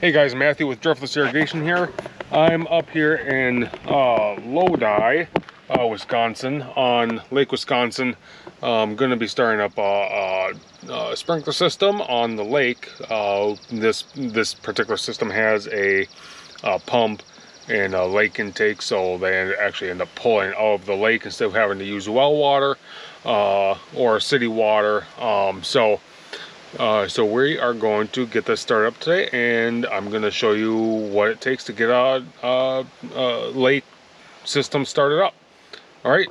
Hey guys, Matthew with Driftless Irrigation here. I'm up here in Lodi, Wisconsin, on Lake Wisconsin. I'm going to be starting up a sprinkler system on the lake. This particular system has a pump and a lake intake, so they actually end up pulling out of the lake instead of having to use well water or city water. So we are going to get this started up today, and I'm going to show you what it takes to get a lake system started up. All right.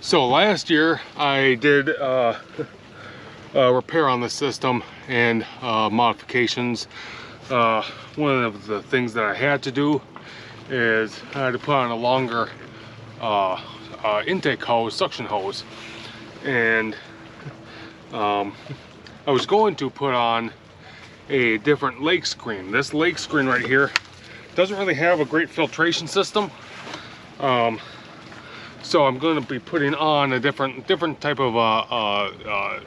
So last year I did repair on the system and modifications. One of the things that I had to do is I had to put on a longer intake hose, suction hose, and I was going to put on a different lake screen. This lake screen right here doesn't really have a great filtration system, so I'm going to be putting on a different type of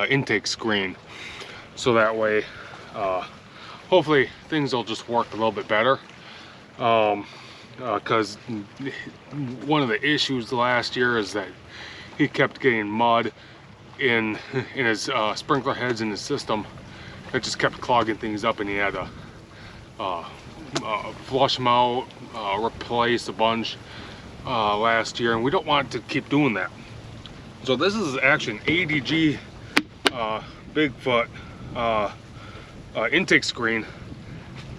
intake screen, so that way hopefully things will just work a little bit better, because one of the issues last year is that he kept getting mud in his sprinkler heads in his system. It just kept clogging things up, and he had to flush them out, replace a bunch last year, and we don't want to keep doing that. So this is actually an ADG Bigfoot intake screen.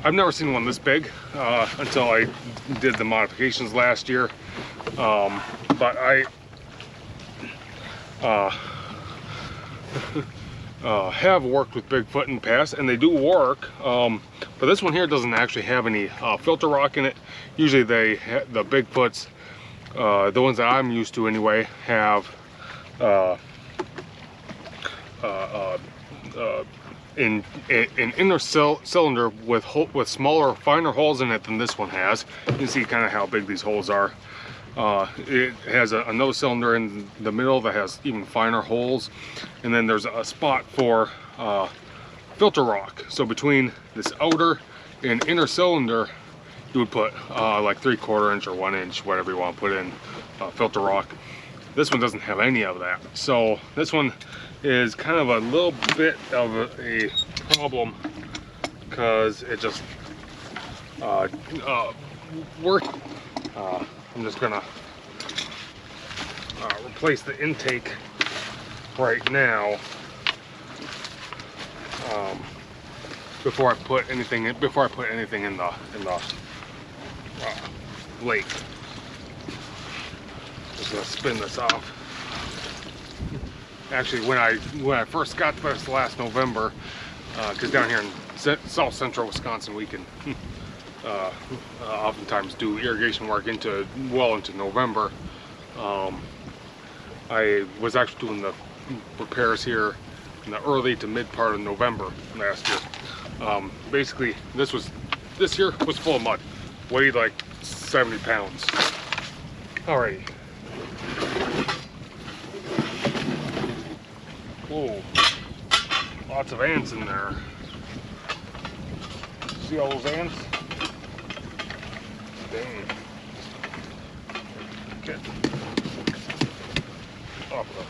I've never seen one this big until I did the modifications last year, but I have worked with Bigfoot in the past, and they do work, but this one here doesn't actually have any filter rock in it. Usually the Bigfoots, the ones that I'm used to anyway, have an inner cylinder with smaller, finer holes in it than this one has. You can see kind of how big these holes are. It has another cylinder in the middle that has even finer holes, and then there's a spot for filter rock. So between this outer and inner cylinder, you would put like 3/4 inch or 1 inch, whatever you want to put in filter rock. This one doesn't have any of that, so this one is kind of a little bit of a problem, because it just works. I'm just gonna replace the intake right now before I put anything in the lake. Just gonna spin this off. Actually, when I first got this last November, because down here in south central Wisconsin we can oftentimes do irrigation work well into November. I was actually doing the repairs here in the early to mid part of November last year. Basically, this year was full of mud, weighed like 70 pounds. Alrighty. Whoa, lots of ants in there. See all those ants? Dang. Okay. Off of them.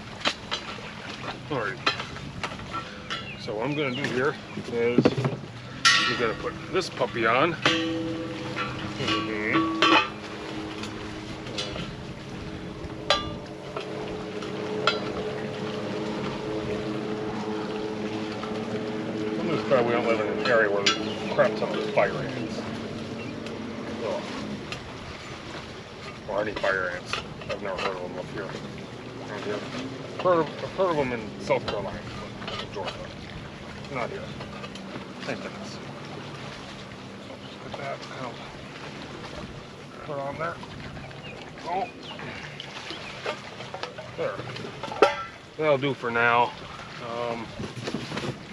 Alright. So what I'm going to do here is we're going to put this puppy on. We don't live in an area where there's crap ton of fire ants. Ugh. Or any fire ants. I've never heard of them up here. I've heard of them in South Carolina, Georgia. Not here. Same things. So just put that out. Put on there. Oh. There. That'll do for now.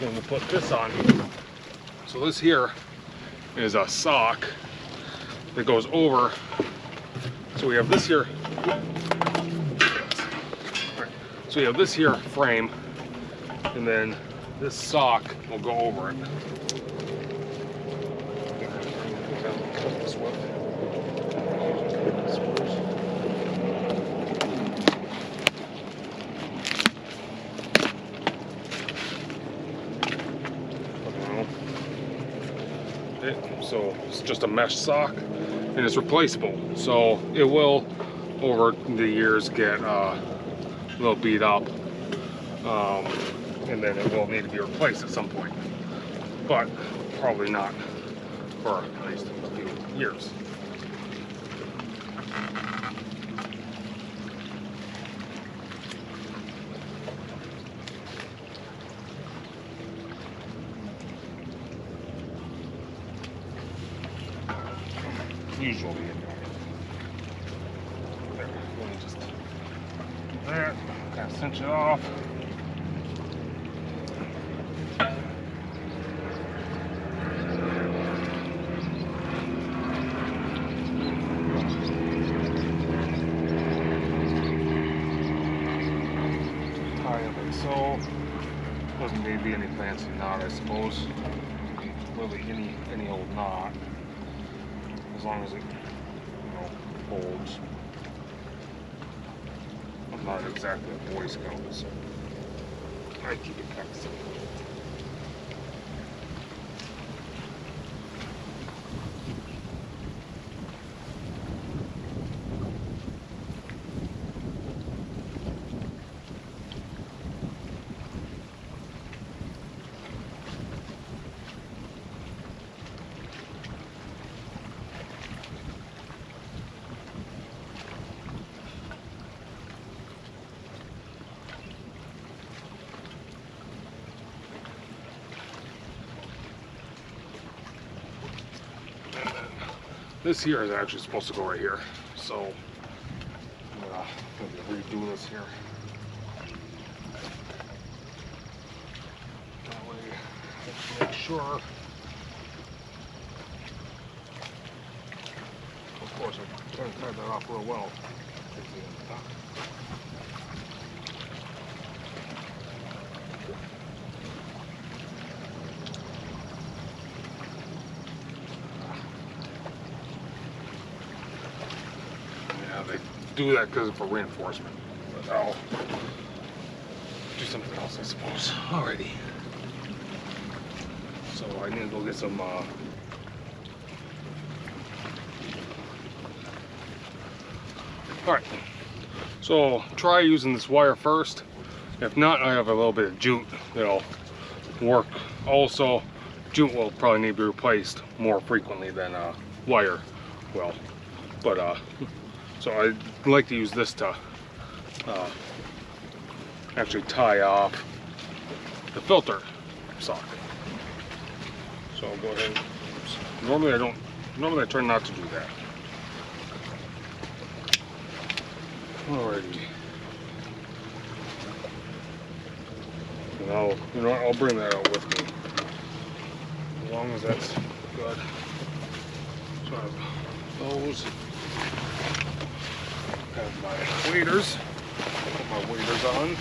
Then we'll put this on. So this here is a sock that goes over. So we have this here. So we have this here frame, and then this sock will go over it. So it's just a mesh sock, and it's replaceable. So it will, over the years, get a little beat up, and then it will need to be replaced at some point. But probably not for at least a few years. Usually anyway. There, let me just do that, kind of cinch it off. Tie it like so. Doesn't need to be any fancy knot, I suppose. Really any old knot. As long as it, holds. I'm not exactly a Boy Scout, so I keep it kind of simple. This here is actually supposed to go right here, so I'm gonna be redoing this here. That way, I can make sure. Of course, I'm trying to cut that off real well. Do that because for reinforcement, but I'll do something else, I suppose. Alrighty. So I need to go get some. Alright. So try using this wire first. If not, I have a little bit of jute that'll work. Also, jute will probably need to be replaced more frequently than wire will. But so I like to use this to actually tie off the filter socket. So I'll go ahead. Normally I try not to do that. Alrighty. And I'll bring that out with me. As long as that's good. So I have those. Have my waders. Put my waders on.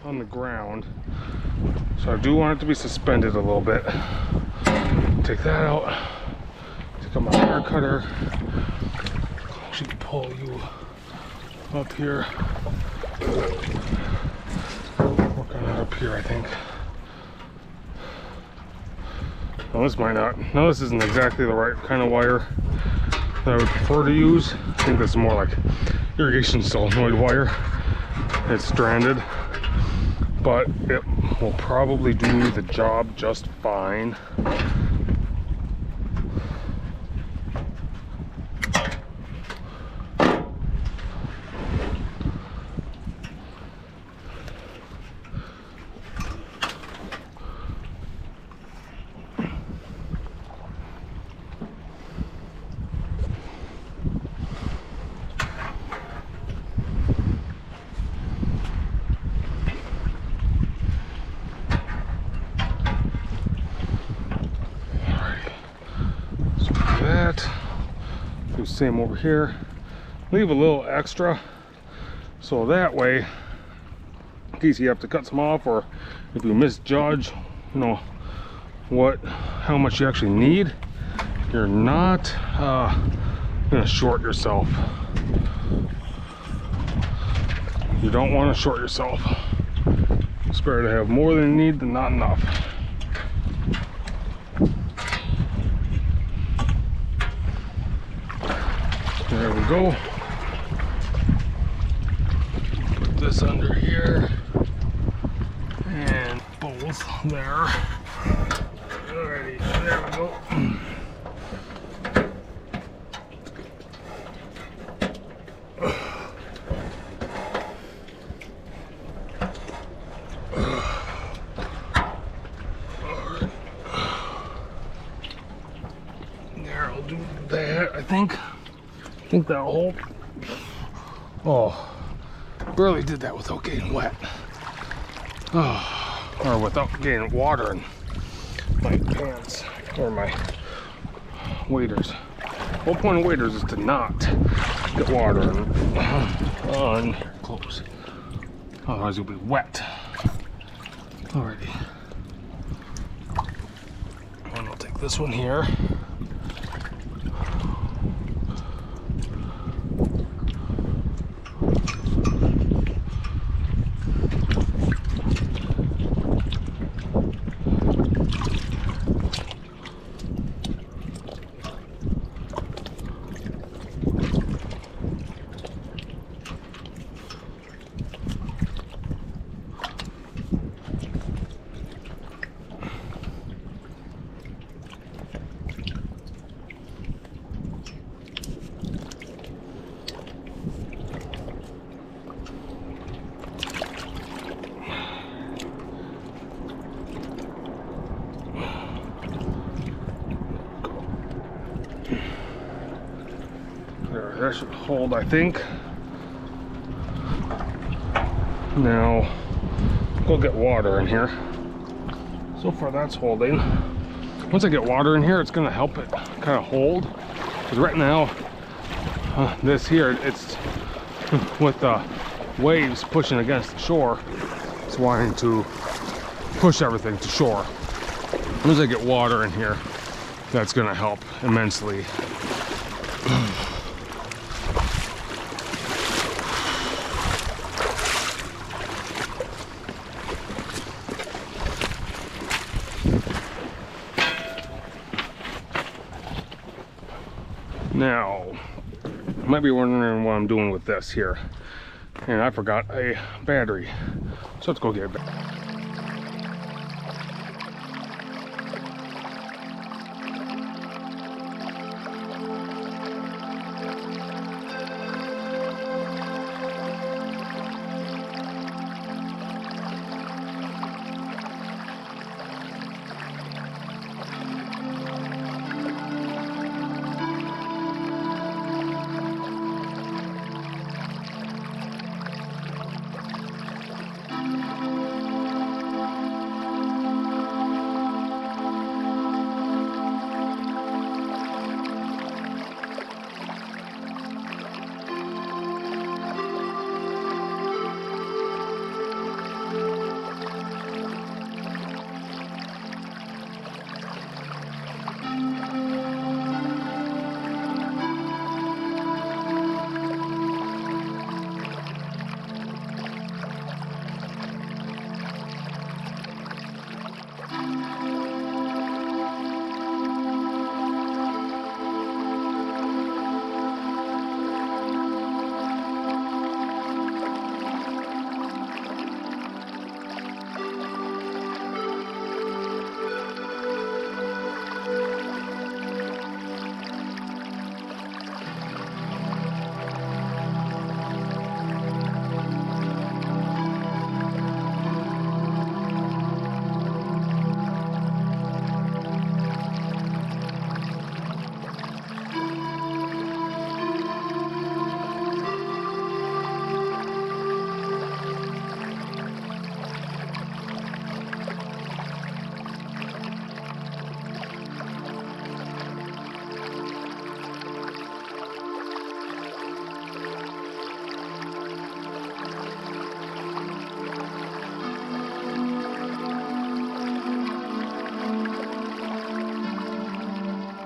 on the ground. So I do want it to be suspended a little bit. Take that out. Take out my wire cutter. She can pull you up here. Work on it up here, I think. No, this might not. No, this isn't exactly the right kind of wire that I would prefer to use. I think this is more like irrigation solenoid wire. It's stranded, but it will probably do the job just fine. Do the same over here. Leave a little extra so that way, in case you have to cut some off, or if you misjudge, you know, how much you actually need, you're not gonna short yourself. You don't want to short yourself. It's better to have more than you need than not enough. There we go. Put this under here and both there. Alrighty, there we go. There, I'll do that, I think. I think that'll hold. Oh, barely did that without getting wet. Oh, or without getting water in my pants or my waders. The whole point of waders is to not get water on your clothes. Otherwise you'll be wet. Alrighty. And I'll take this one here. There, that should hold, I think. Now, go get water in here. So far that's holding. Once I get water in here, it's gonna help it kind of hold. Because right now, this here, it's with the waves pushing against the shore, it's wanting to push everything to shore. As soon as I get water in here, that's gonna help immensely. Now, you might be wondering what I'm doing with this here. And I forgot a battery. So let's go get a battery.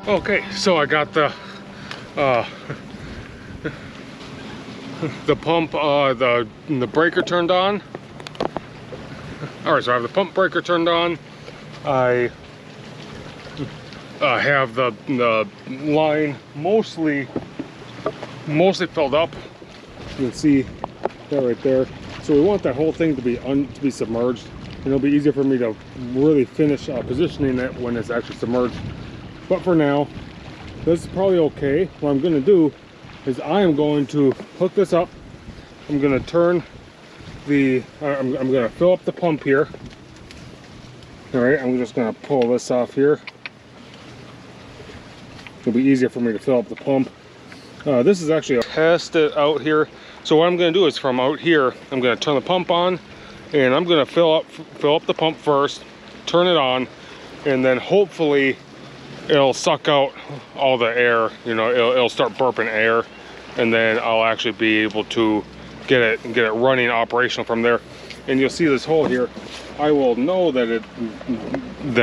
Okay, so I got the pump, the breaker turned on. All right, so I have the pump breaker turned on. I have the line mostly filled up. You can see that right there. So we want that whole thing to be submerged, and it'll be easier for me to really finish positioning it when it's actually submerged. But for now, this is probably okay. What I'm going to do is I am going to hook this up. I'm going to turn the, I'm going to fill up the pump here. All right, I'm just going to pull this off here. It'll be easier for me to fill up the pump. This is actually a test it out here. So what I'm going to do is from out here, I'm going to turn the pump on, and I'm going to fill up the pump first, turn it on, and then hopefully it'll suck out all the air. You know, it'll start burping air, and then I'll actually be able to get it running operational from there. And you'll see this hole here. I will know that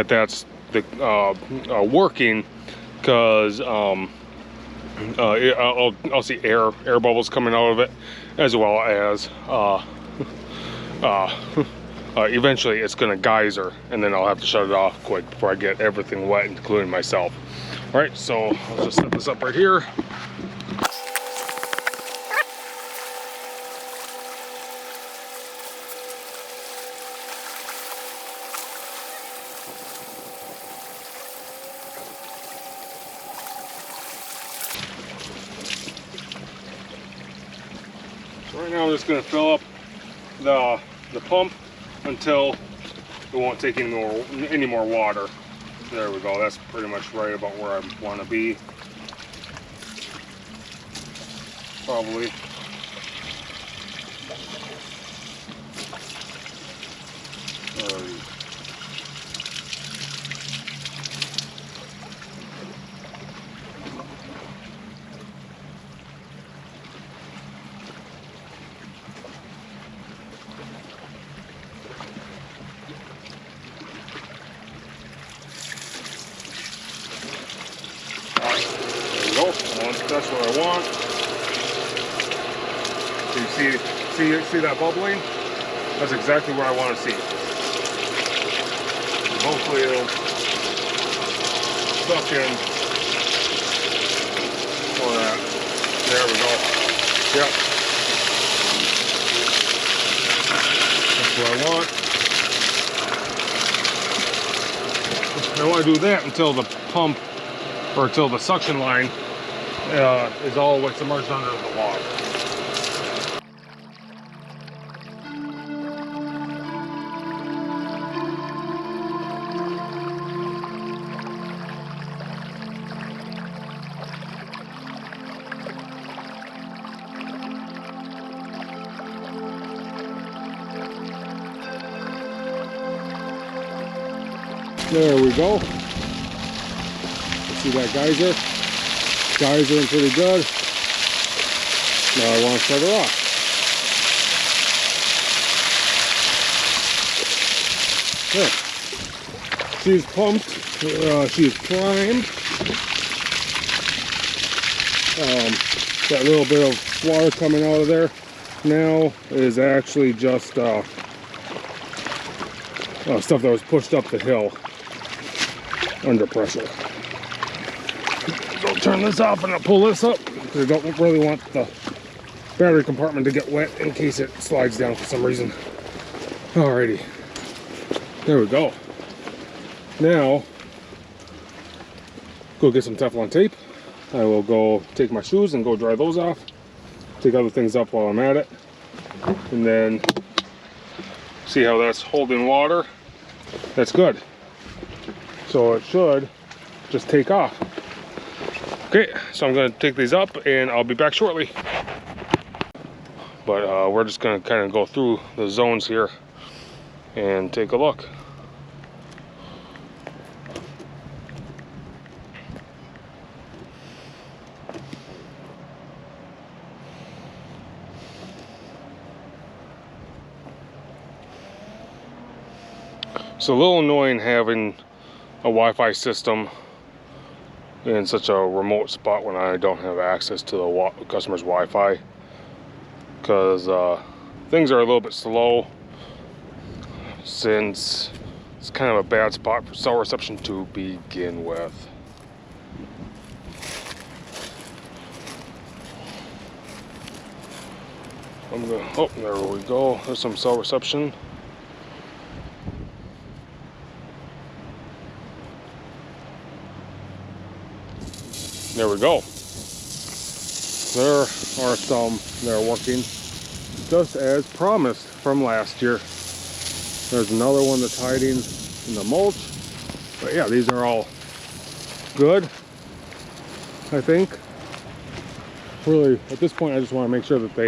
that's the working, because I'll see air bubbles coming out of it, as well as eventually it's gonna geyser, and then I'll have to shut it off quick before I get everything wet, including myself. All right, so I'll just set this up right here. Right now I'm just going to fill up the pump until it won't take any more water. There we go. That's pretty much right about where I want to be. Probably. That's what I want. So you see that bubbling? That's exactly what I want to see. And hopefully it'll suck in for that. There we go. Yep. That's what I want. I don't want to do that until the pump, or until the suction line is all the way submerged under the water. There we go. See that geyser? Geysering pretty good. Now I want to shut her off. There. She's pumped. She's primed. That little bit of water coming out of there now is actually just stuff that was pushed up the hill under pressure. I'll turn this off and I'll pull this up because I don't really want the battery compartment to get wet in case it slides down for some reason. Alrighty, there we go. Now, go get some Teflon tape. I will go take my shoes and go dry those off. Take other things up while I'm at it. And then see how that's holding water. That's good. So it should just take off. Okay, so I'm going to take these up and I'll be back shortly. But we're just going to kind of go through the zones here and take a look. It's a little annoying having a Wi-Fi system in such a remote spot when I don't have access to the customer's Wi-Fi, because things are a little bit slow since it's kind of a bad spot for cell reception to begin with. Oh, there we go. There's some cell reception. There we go. There are some that are working just as promised from last year. There's another one that's hiding in the mulch. But yeah, these are all good, I think. Really, at this point, I just want to make sure that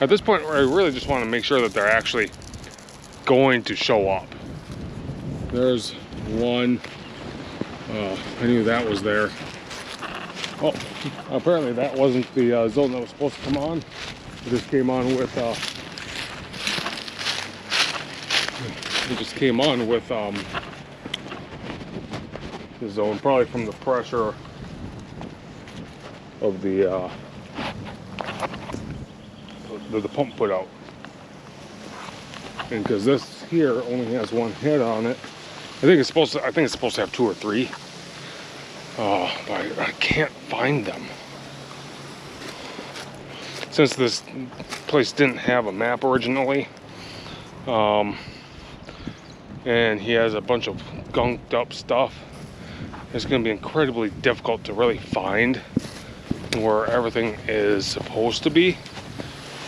I really just want to make sure that they're actually going to show up. There's one. I knew that was there. Oh, apparently that wasn't the zone that was supposed to come on. It just came on with the zone, probably from the pressure of the pump put out. And because this here only has one head on it, I think it's supposed to have 2 or 3. But I can't find them. Since this place didn't have a map originally, and he has a bunch of gunked up stuff, it's going to be incredibly difficult to really find where everything is supposed to be.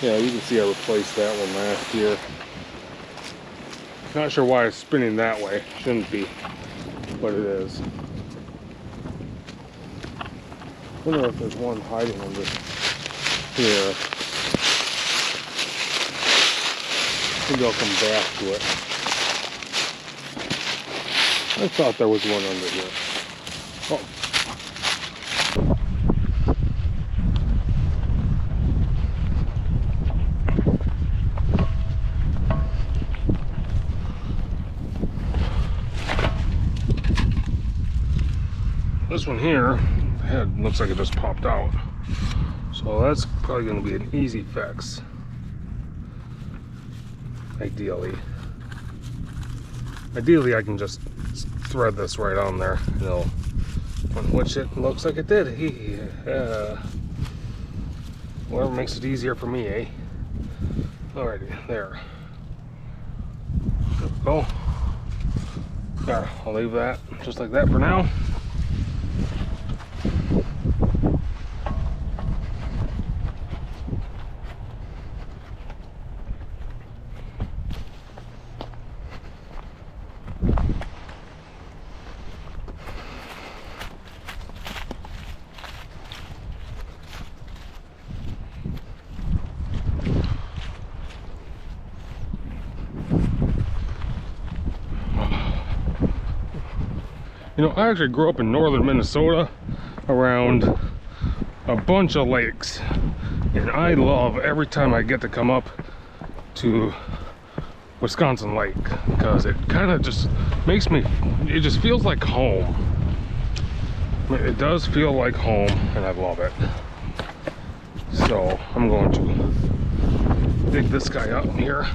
Yeah, you can see I replaced that one last year. Not sure why it's spinning that way. Shouldn't be, but it is. I wonder if there's one hiding under here. Maybe I'll come back to it. I thought there was one under here. Oh. This one here, the head looks like it just popped out. So that's probably going to be an easy fix. Ideally, I can just thread this right on there, you know, on which it looks like it did. Whatever makes it easier for me, eh? Alrighty, there. There we go. There, I'll leave that just like that for now. You know, I actually grew up in northern Minnesota around a bunch of lakes, and I love every time I get to come up to Wisconsin Lake, because it kind of just makes me, it just feels like home. It does feel like home, and I love it. So I'm going to dig this guy up here.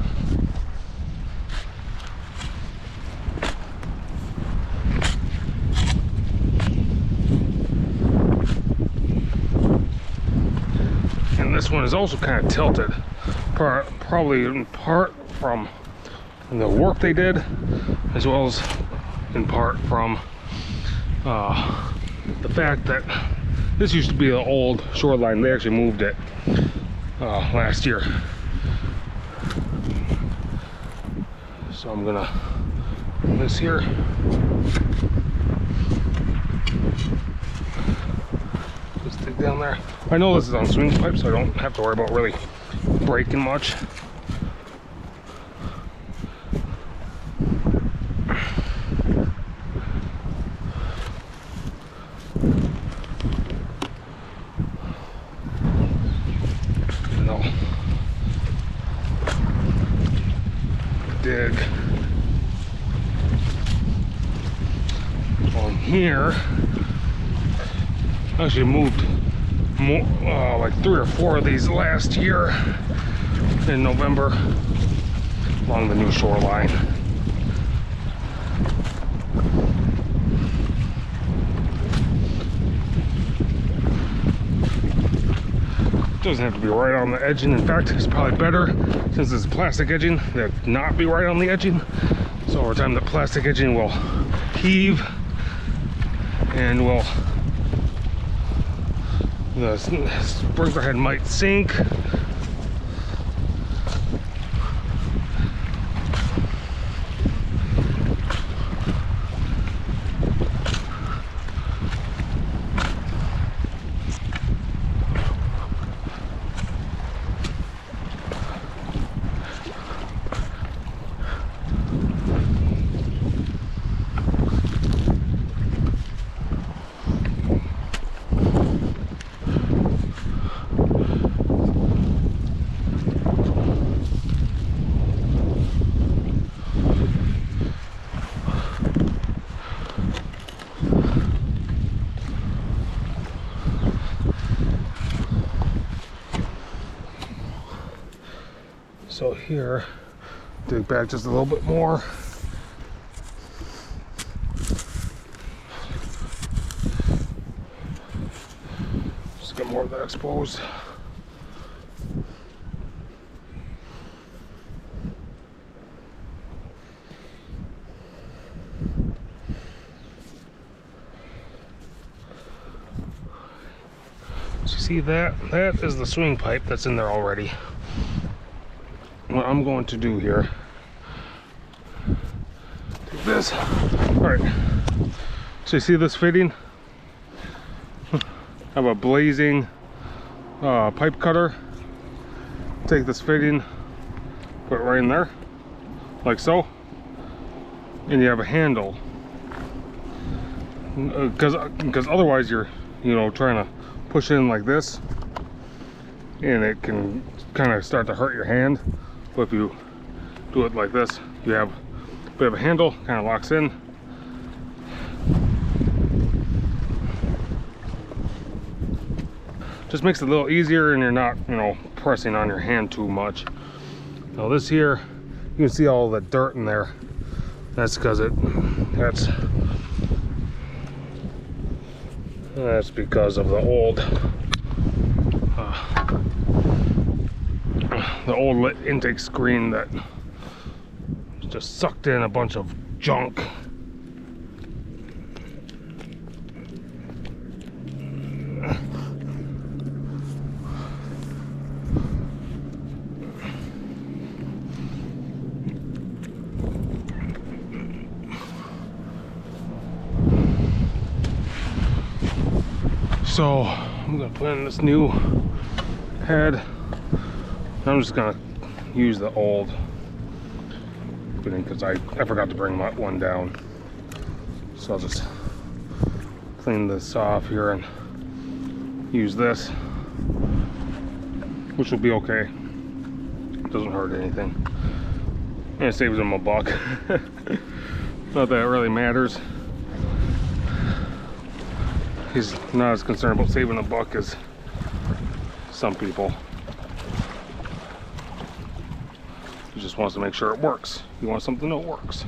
This one is also kind of tilted, probably in part from the work they did, as well as in part from the fact that this used to be an old shoreline. They actually moved it last year. So I'm gonna put this here. Just dig down there. I know this is on swing pipe, so I don't have to worry about really breaking much. And I'll dig on here. I actually moved more, like 3 or 4 of these last year in November along the new shoreline. Doesn't have to be right on the edging. In fact, it's probably better, since it's plastic edging, that not be right on the edging. So over time the plastic edging will heave and will, the sprinkler head might sink. So here, dig back just a little bit more. Just get more of that exposed. So you see that? That is the swing pipe that's in there already. What I'm going to do here, take this. All right, so you see this fitting? I have a blazing pipe cutter. Take this fitting, put it right in there, like so, and you have a handle. Because otherwise you're, you know, trying to push in like this, and it can kind of start to hurt your hand. But if you do it like this, you have a bit of a handle, kind of locks in. Just makes it a little easier, and you're not, you know, pressing on your hand too much. Now this here, you can see all the dirt in there. That's because that's because of the old intake screen that just sucked in a bunch of junk. So I'm gonna put in this new head. I'm just gonna use the old fitting because I forgot to bring one down. So I'll just clean this off here and use this, which will be okay. It doesn't hurt anything. And it saves them a buck. Not that it really matters. He's not as concerned about saving a buck as some people. He just wants to make sure it works. He wants something that works.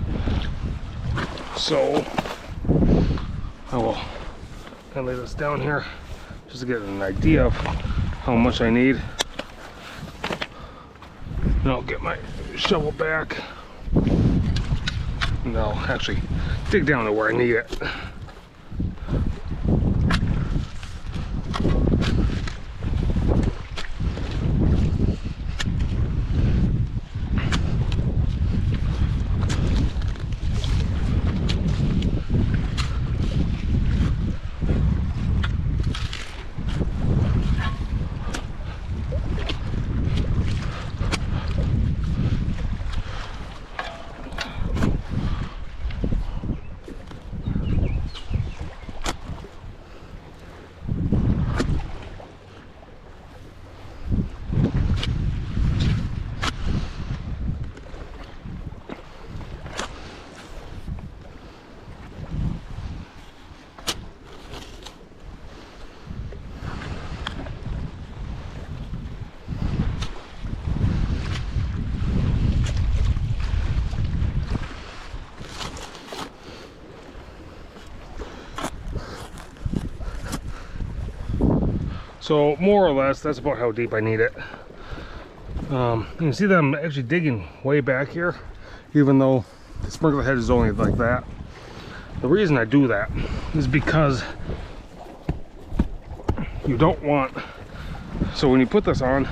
So I will kind of lay this down here just to get an idea of how much I need. And I'll get my shovel back, and I'll actually dig down to where I need it. So more or less, that's about how deep I need it. You can see that I'm actually digging way back here, even though the sprinkler head is only like that. The reason I do that is because you don't want, so when you put this on,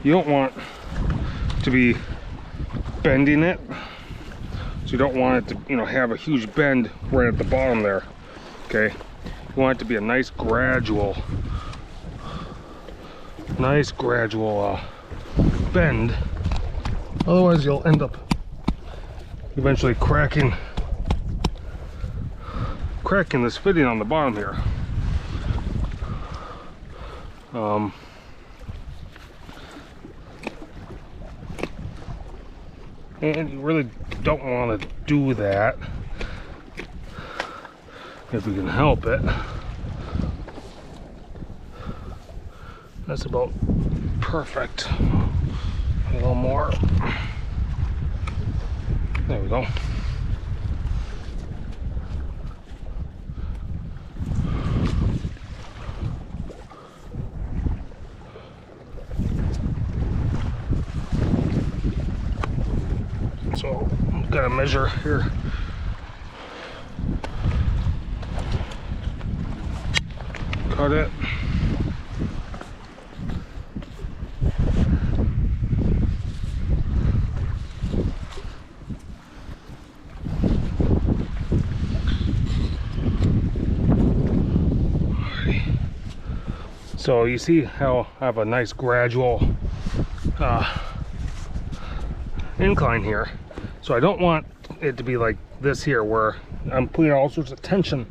you don't want to be bending it. So you don't want it to, you know, have a huge bend right at the bottom there. Okay, you want it to be a nice gradual bend. Otherwise you'll end up eventually cracking this fitting on the bottom here. And you really don't want to do that if you can help it. That's about perfect. A little more. There we go. So I'm gonna measure here. Cut it. So you see how I have a nice gradual incline here. So I don't want it to be like this here where I'm putting all sorts of tension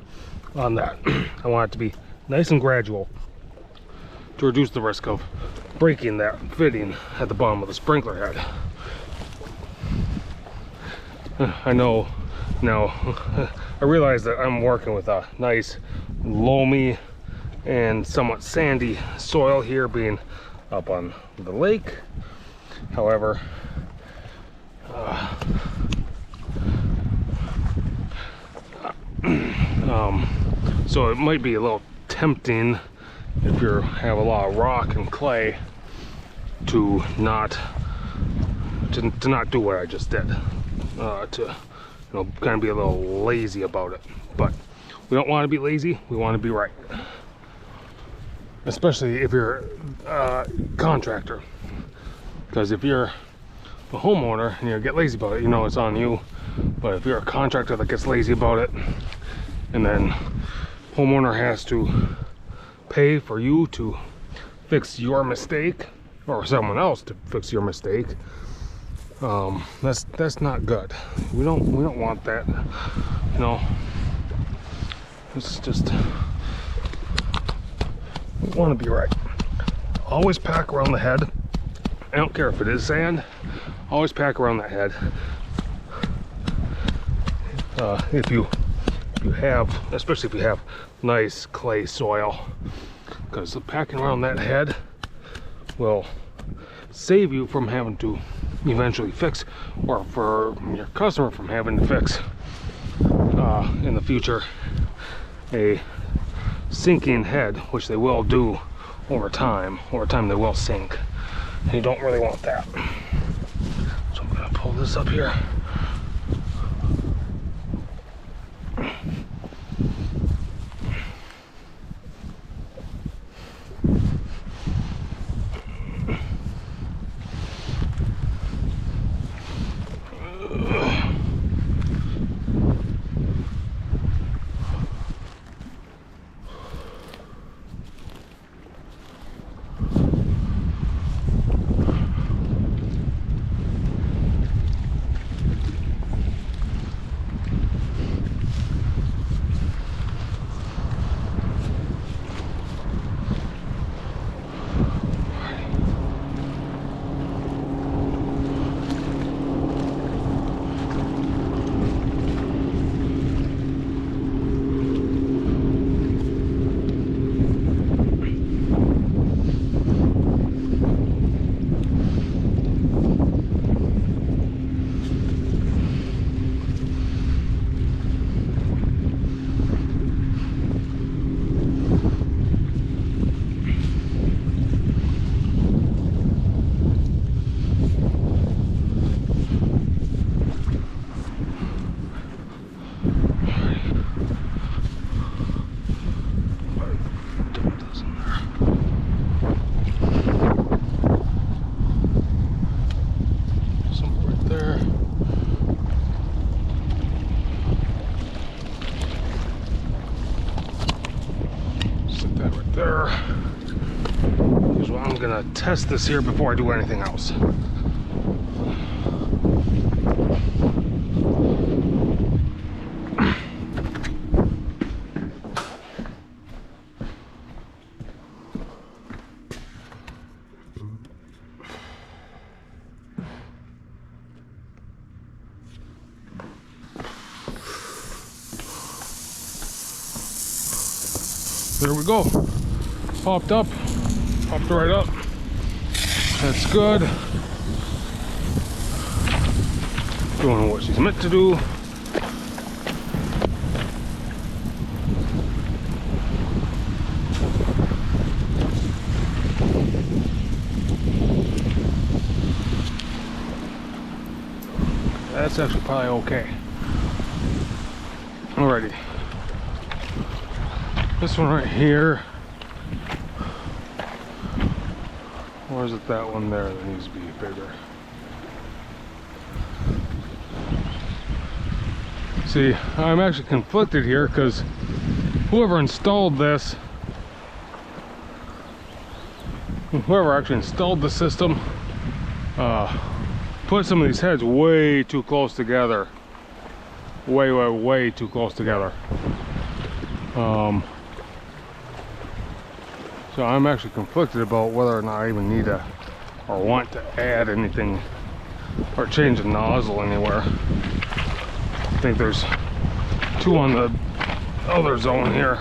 on that. I want it to be nice and gradual to reduce the risk of breaking that fitting at the bottom of the sprinkler head. I know now, I realize that I'm working with a nice loamy and somewhat sandy soil here, being up on the lake. However, so it might be a little tempting if you have a lot of rock and clay to not do what I just did, to, you know, kind of be a little lazy about it. But we don't want to be lazy, we want to be right. Especially if you're a contractor, because if you're a homeowner and you get lazy about it, you know it's on you. But if you're a contractor that gets lazy about it, and then homeowner has to pay for you to fix your mistake, or someone else to fix your mistake, that's not good. We don't want that. You know, it's just, we want to be right. Always pack around the head. I don't care if it is sand. Always pack around that head. If you have, especially if you have nice clay soil, because the packing around that head will save you from having to eventually fix, or for your customer from having to fix in the future a sinking head, which they will do over time. Over time they will sink, and you don't really want that. So I'm gonna pull this up here. there. Here's what I'm gonna test this here before I do anything else. There we go. Popped up. Popped right up. That's good. Doing what she's meant to do. That's actually probably okay. Alrighty. This one right here. Or is it that one there that needs to be bigger? See, I'm actually conflicted here because whoever installed this, whoever actually installed the system, put some of these heads way too close together. Way too close together. So I'm actually conflicted about whether or not I even need to or want to add anything or change the nozzle anywhere. I think there's two on the other zone here.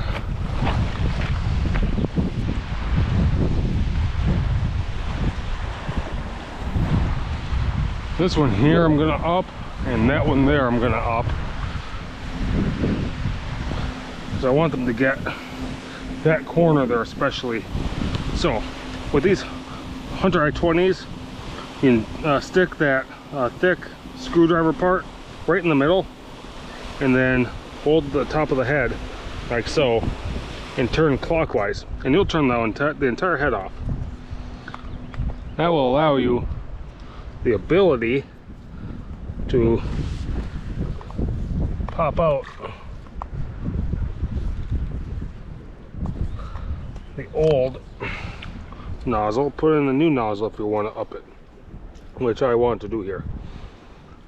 This one here I'm gonna up, and that one there I'm gonna up. So I want them to get that corner there especially. So with these Hunter i20s, you can stick that thick screwdriver part right in the middle and then hold the top of the head like so and turn clockwise, and you'll turn the entire head off. That will allow you the ability to pop out the old nozzle, put in the new nozzle if you want to up it, which I want to do here.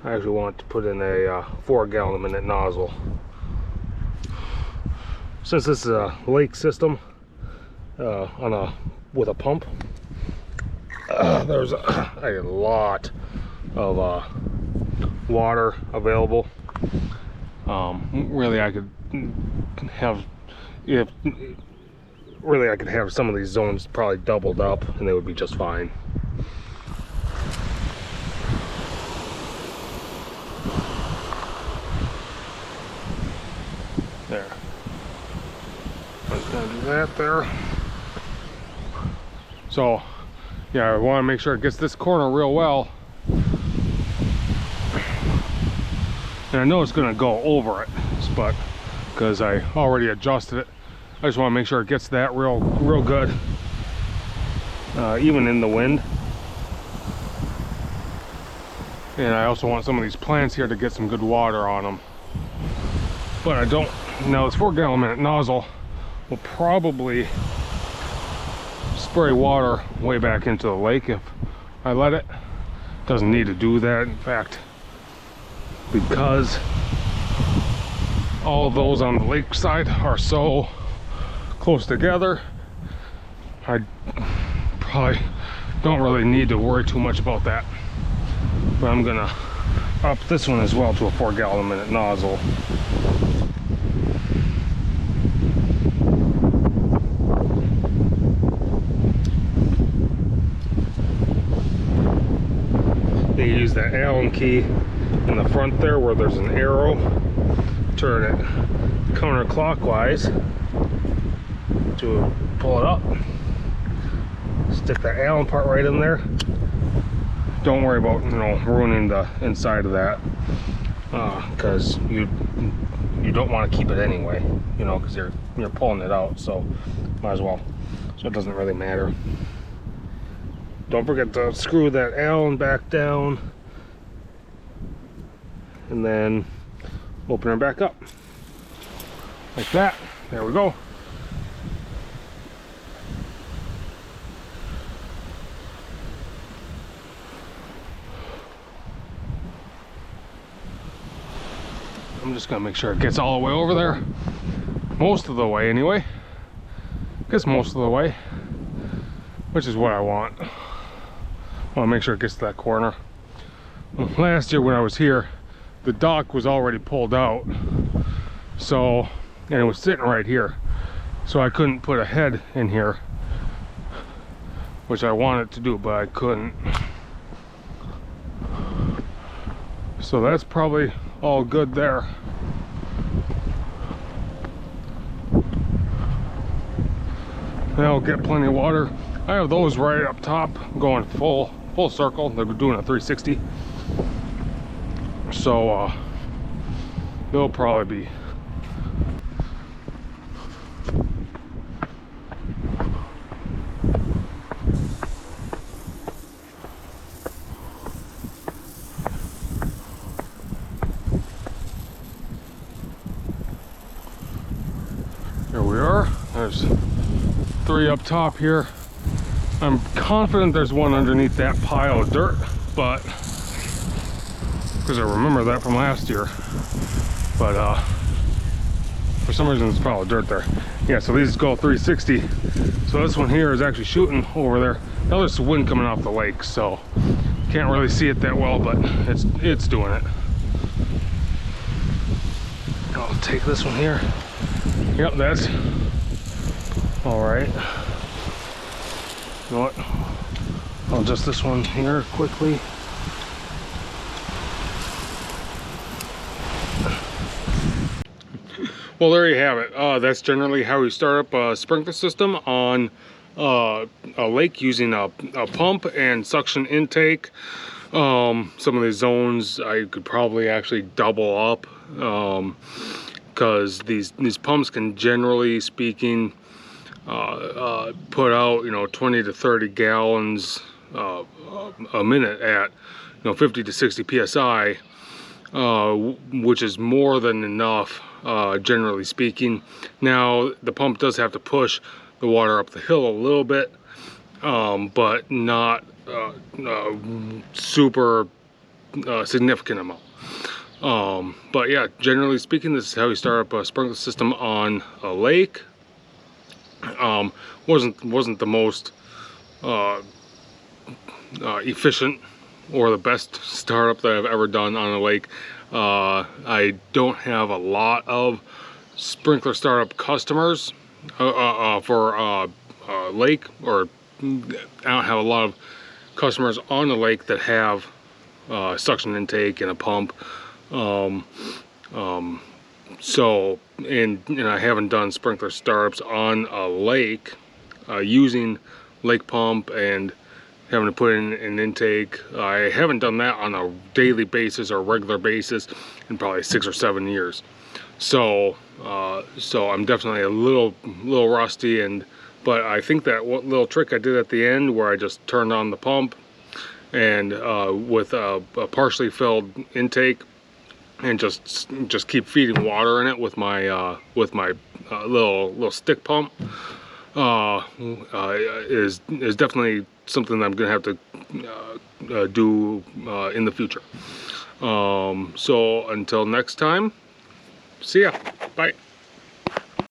I actually want to put in a 4 gallon a minute nozzle. Since this is a lake system with a pump, there's a lot of water available. Really, I could have some of these zones probably doubled up and they would be just fine. There. I'm just gonna do that there. So, yeah, I want to make sure it gets this corner real well. And I know it's gonna go over it, but because I already adjusted it, I just want to make sure it gets that real good, even in the wind. And I also want some of these plants here to get some good water on them. But I don't. Now this 4 gallon a minute nozzle will probably spray water way back into the lake if I let it. Doesn't need to do that. In fact, because all of those on the lake side are so close together, I probably don't really need to worry too much about that. But I'm gonna up this one as well to a 4 gallon a minute nozzle. You use that Allen key in the front there where there's an arrow. Turn it counterclockwise to pull it up. Stick that Allen part right in there. Don't worry about, ruining the inside of that, because you don't want to keep it anyway, because you're pulling it out, so might as well. So it doesn't really matter. Don't forget to screw that Allen back down and then open her back up like that. There we go. I'm just gonna make sure it gets all the way over there. Most of the way anyway. Gets most of the way, which is what I want. I want to make sure it gets to that corner. Last year when I was here, the dock was already pulled out, so, and it was sitting right here, so I couldn't put a head in here, which I wanted to do, but I couldn't. So that's probably all good there. They'll get plenty of water. I have those right up top going full circle. They're doing a 360. So they'll probably be here we are. There's 3 up top here. I'm confident there's one underneath that pile of dirt, but because I remember that from last year, but for some reason there's a pile of dirt there. Yeah, so these go 360. So this one here is actually shooting over there. Now there's wind coming off the lake, so can't really see it that well, but it's doing it. I'll take this one here. Yep, that's all right. You know what? I'll adjust this one here quickly. Well, there you have it. That's generally how you start up a sprinkler system on a lake using a pump and suction intake. Some of these zones I could probably actually double up, because these pumps can, generally speaking, put out 20 to 30 gallons a minute at 50 to 60 psi, which is more than enough, generally speaking. Now the pump does have to push the water up the hill a little bit, but not super significant amount. But yeah, generally speaking, this is how you start up a sprinkler system on a lake. Wasn't the most efficient or the best startup that I've ever done on a lake. I don't have a lot of sprinkler startup customers for lake, or I don't have a lot of customers on the lake that have suction intake and a pump. So, and I haven't done sprinkler startups on a lake using lake pump and having to put in an intake. I haven't done that on a daily basis or regular basis in probably 6 or 7 years. So, so I'm definitely a little rusty, but I think that what little trick I did at the end, where I just turned on the pump and with a partially filled intake, and just keep feeding water in it with my little stick pump, is definitely something that I'm gonna have to do in the future. So until next time, see ya, bye.